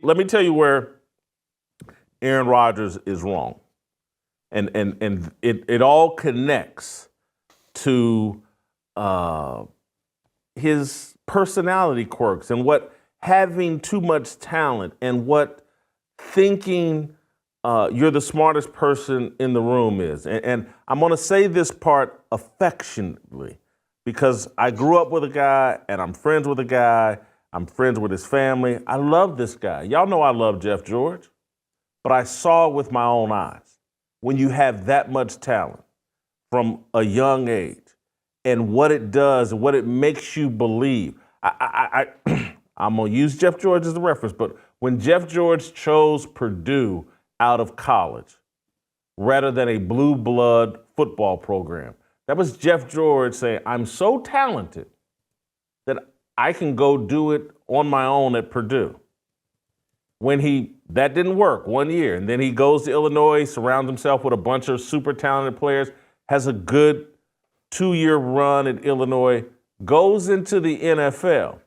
let me tell you where Aaron Rodgers is wrong. And it all connects to his personality quirks and what having too much talent and what thinking you're the smartest person in the room is. And I'm going to say this part affectionately because I grew up with a guy and I'm friends with a guy. I'm friends with his family. I love this guy. Y'all know I love Jeff George, but I saw it with my own eyes. When you have that much talent from a young age and what it does and what it makes you believe. I'm going to use Jeff George as a reference, but when Jeff George chose Purdue out of college rather than a blue blood football program, that was Jeff George saying, I'm so talented that I can go do it on my own at Purdue. That didn't work 1 year, and then he goes to Illinois, surrounds himself with a bunch of super talented players, has a good 2-year run at Illinois, goes into the NFL,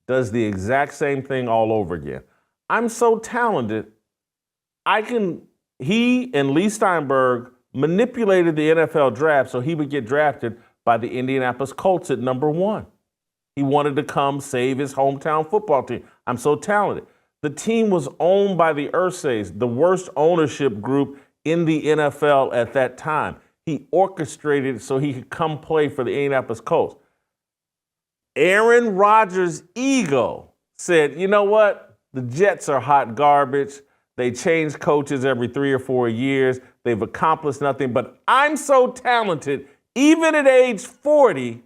does the exact same thing all over again. I'm so talented, he and Lee Steinberg manipulated the NFL draft so he would get drafted by the Indianapolis Colts at number 1. He wanted to come save his hometown football team. I'm so talented. The team was owned by the Ursays, the worst ownership group in the NFL at that time. He orchestrated it so he could come play for the Indianapolis Colts. Aaron Rodgers' ego said, you know what? The Jets are hot garbage. They change coaches every 3 or 4 years. They've accomplished nothing. But I'm so talented, even at age 40,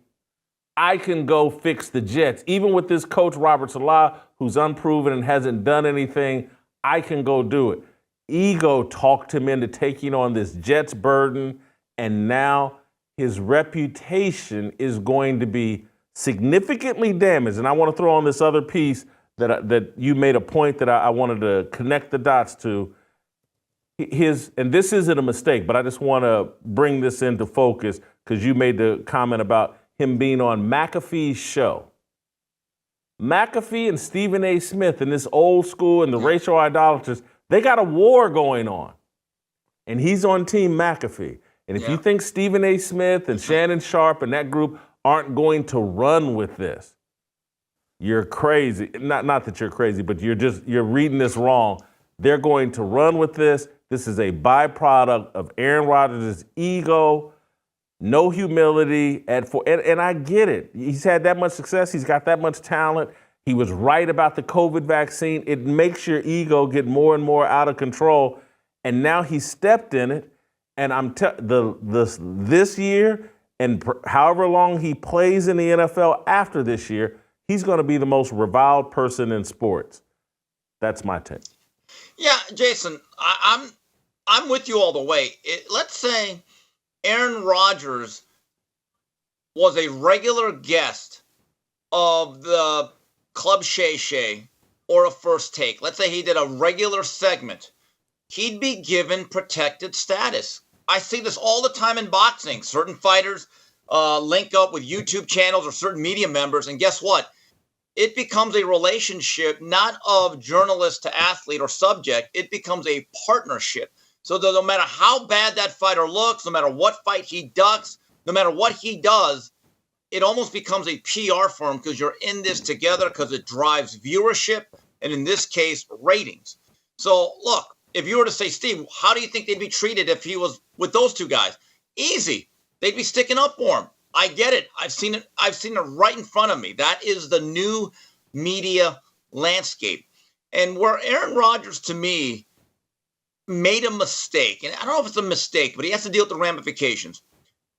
I can go fix the Jets. Even with this coach, Robert Saleh, who's unproven and hasn't done anything, I can go do it. Ego talked him into taking on this Jets burden, and now his reputation is going to be significantly damaged. And I want to throw on this other piece that you made a point that I wanted to connect the dots to. And this isn't a mistake, but I just want to bring this into focus because you made the comment about him being on McAfee's show. McAfee and Stephen A. Smith and this old school and the racial idolaters, they got a war going on. And he's on Team McAfee. And if you think Stephen A. Smith and Shannon Sharpe and that group aren't going to run with this, you're crazy. Not that you're crazy, but you're reading this wrong. They're going to run with this. This is a byproduct of Aaron Rodgers' ego, no humility, and I get it. He's had that much success. He's got that much talent. He was right about the COVID vaccine. It makes your ego get more and more out of control. And now he stepped in it. And this year and however long he plays in the NFL after this year, he's going to be the most reviled person in sports. That's my take. Yeah, Jason, I'm with you all the way. Let's say Aaron Rodgers was a regular guest of the Club Shay Shay or a First Take. Let's say he did a regular segment. He'd be given protected status. I see this all the time in boxing. Certain fighters link up with YouTube channels or certain media members, and guess what? It becomes a relationship not of journalist to athlete or subject. It becomes a partnership. So that no matter how bad that fighter looks, no matter what fight he ducks, no matter what he does, it almost becomes a PR firm because you're in this together because it drives viewership and, in this case, ratings. So, look, if you were to say, Steve, how do you think they'd be treated if he was with those two guys? Easy. They'd be sticking up for him. I get it. I've seen it right in front of me. That is the new media landscape. And where Aaron Rodgers, to me, made a mistake, and I don't know if it's a mistake, but he has to deal with the ramifications.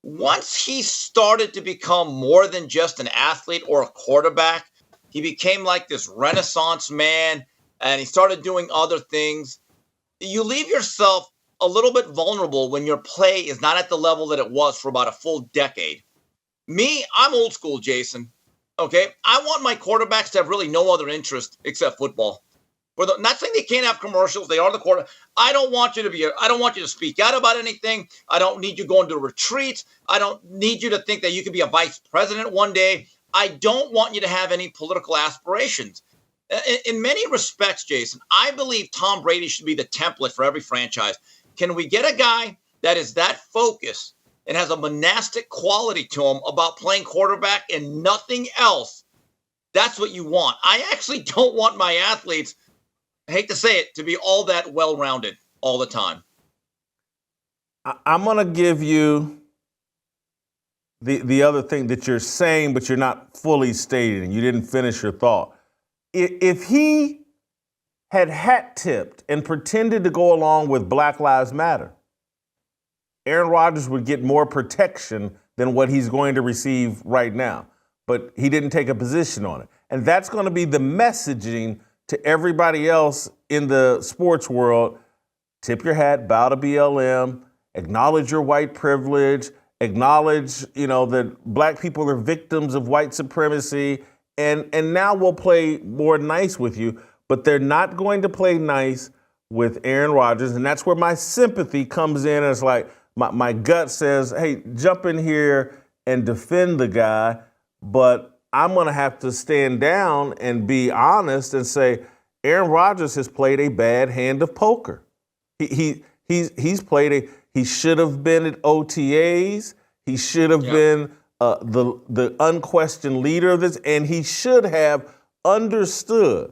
Once he started to become more than just an athlete or a quarterback, he became like this Renaissance man, and he started doing other things. You leave yourself a little bit vulnerable when your play is not at the level that it was for about a full decade. Me, I'm old school, Jason. Okay, I want my quarterbacks to have really no other interest except football. Not saying they can't have commercials. They are the quarterback. I don't want you to speak out about anything. I don't need you going to retreats. I don't need you to think that you could be a vice president one day. I don't want you to have any political aspirations. In many respects, Jason, I believe Tom Brady should be the template for every franchise. Can we get a guy that is that focused and has a monastic quality to him about playing quarterback and nothing else? That's what you want. I actually don't want my athletes, I hate to say it, to be all that well-rounded all the time. I'm going to give you the other thing that you're saying, but you're not fully stating. You didn't finish your thought. If he had hat-tipped and pretended to go along with Black Lives Matter, Aaron Rodgers would get more protection than what he's going to receive right now. But he didn't take a position on it. And that's going to be the messaging to everybody else in the sports world. Tip your hat, bow to BLM, acknowledge your white privilege, acknowledge, that black people are victims of white supremacy. And now we'll play more nice with you, but they're not going to play nice with Aaron Rodgers. And that's where my sympathy comes in. It's like my gut says, hey, jump in here and defend the guy. But I'm going to have to stand down and be honest and say, Aaron Rodgers has played a bad hand of poker. He's played he should have been at OTAs. He should have been the unquestioned leader of this, and he should have understood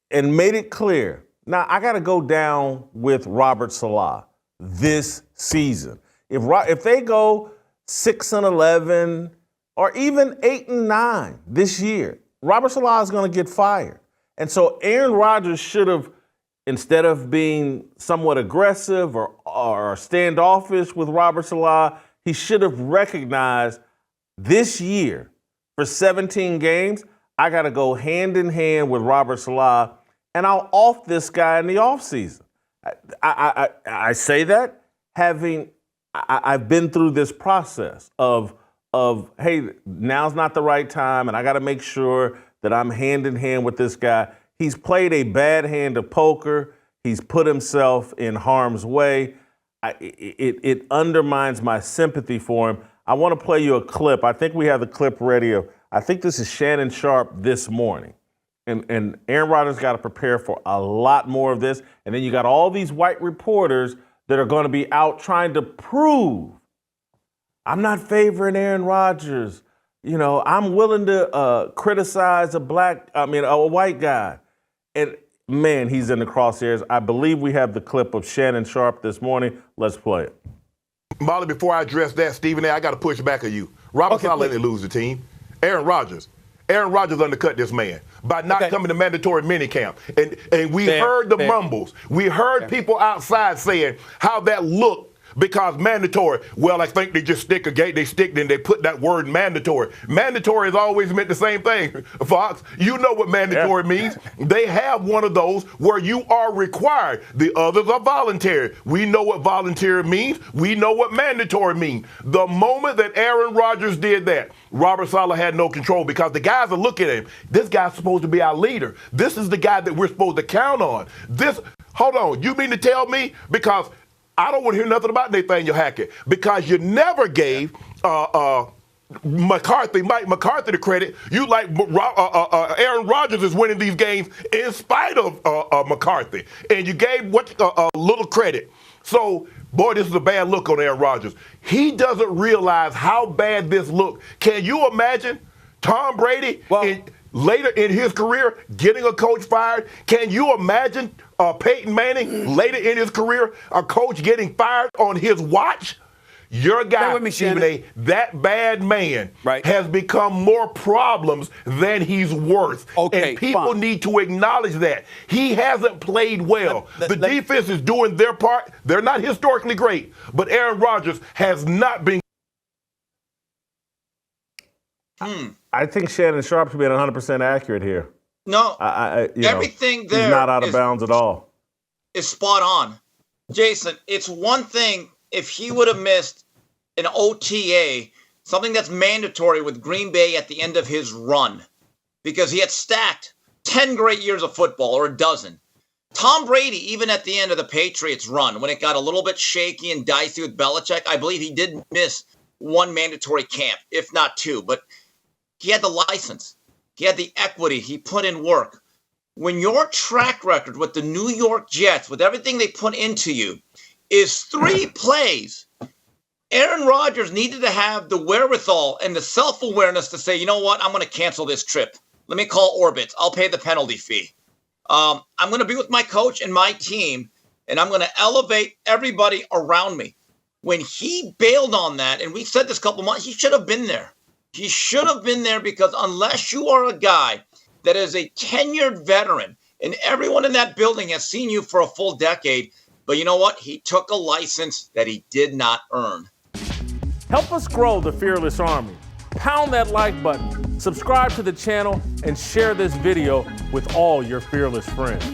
and made it clear. Now, I got to go down with Robert Saleh this season. If they go 6-11 or even 8-9 this year, Robert Saleh is going to get fired. And so Aaron Rodgers should have, instead of being somewhat aggressive or standoffish with Robert Saleh, he should have recognized this year for 17 games, I got to go hand in hand with Robert Saleh, and I'll off this guy in the offseason. I say that I've been through this process of, hey, now's not the right time, and I got to make sure that I'm hand in hand with this guy. He's played a bad hand of poker. He's put himself in harm's way. It undermines my sympathy for him. I want to play you a clip. I think we have the clip ready. I think this is Shannon Sharpe this morning. And Aaron Rodgers got to prepare for a lot more of this. And then you got all these white reporters that are going to be out trying to prove I'm not favoring Aaron Rodgers. I'm willing to criticize a white guy. And man, he's in the crosshairs. I believe we have the clip of Shannon Sharpe this morning. Let's play it. Molly, before I address that, Stephen A., I got to push back at you. Robert Saleh didn't lose the team. Aaron Rodgers undercut this man by not coming to mandatory minicamp. And we heard the mumbles. We heard people outside saying how that looked because mandatory. Well, I think they just stick and they put that word mandatory. Mandatory has always meant the same thing, Fox. You know what mandatory means. They have one of those where you are required. The others are voluntary. We know what voluntary means. We know what mandatory means. The moment that Aaron Rodgers did that, Robert Saleh had no control because the guys are looking at him. This guy's supposed to be our leader. This is the guy that we're supposed to count on. Hold on, you mean to tell me? Because I don't want to hear nothing about Nathaniel Hackett because you never gave Mike McCarthy the credit. You like Aaron Rodgers is winning these games in spite of McCarthy, and you gave a little credit. So, boy, this is a bad look on Aaron Rodgers. He doesn't realize how bad this looked. Can you imagine Tom Brady later in his career getting a coach fired? Can you imagine Peyton Manning later in his career, a coach getting fired on his watch? Your guy, Stephen A., that bad man has become more problems than he's worth. And people need to acknowledge that. He hasn't played well. The defense is doing their part. They're not historically great, but Aaron Rodgers has not been. I think Shannon Sharpe's been 100% accurate here. No, everything there he's not out of bounds at all. Is spot on. Jason, it's one thing if he would have missed an OTA, something that's mandatory with Green Bay at the end of his run, because he had stacked 10 great years of football, or a dozen. Tom Brady, even at the end of the Patriots run, when it got a little bit shaky and dicey with Belichick, I believe he did miss one mandatory camp, if not two, but he had the license. He had the equity. He put in work. when your track record with the New York Jets, with everything they put into you, is 3 plays, Aaron Rodgers needed to have the wherewithal and the self-awareness to say, you know what, I'm going to cancel this trip. Let me call Orbitz. I'll pay the penalty fee. I'm going to be with my coach and my team, and I'm going to elevate everybody around me. When he bailed on that, and we said this a couple months, he should have been there. He should have been there, because unless you are a guy that is a tenured veteran, and everyone in that building has seen you for a full decade, but you know what? He took a license that he did not earn. Help us grow the Fearless Army. Pound that like button, subscribe to the channel, and share this video with all your fearless friends.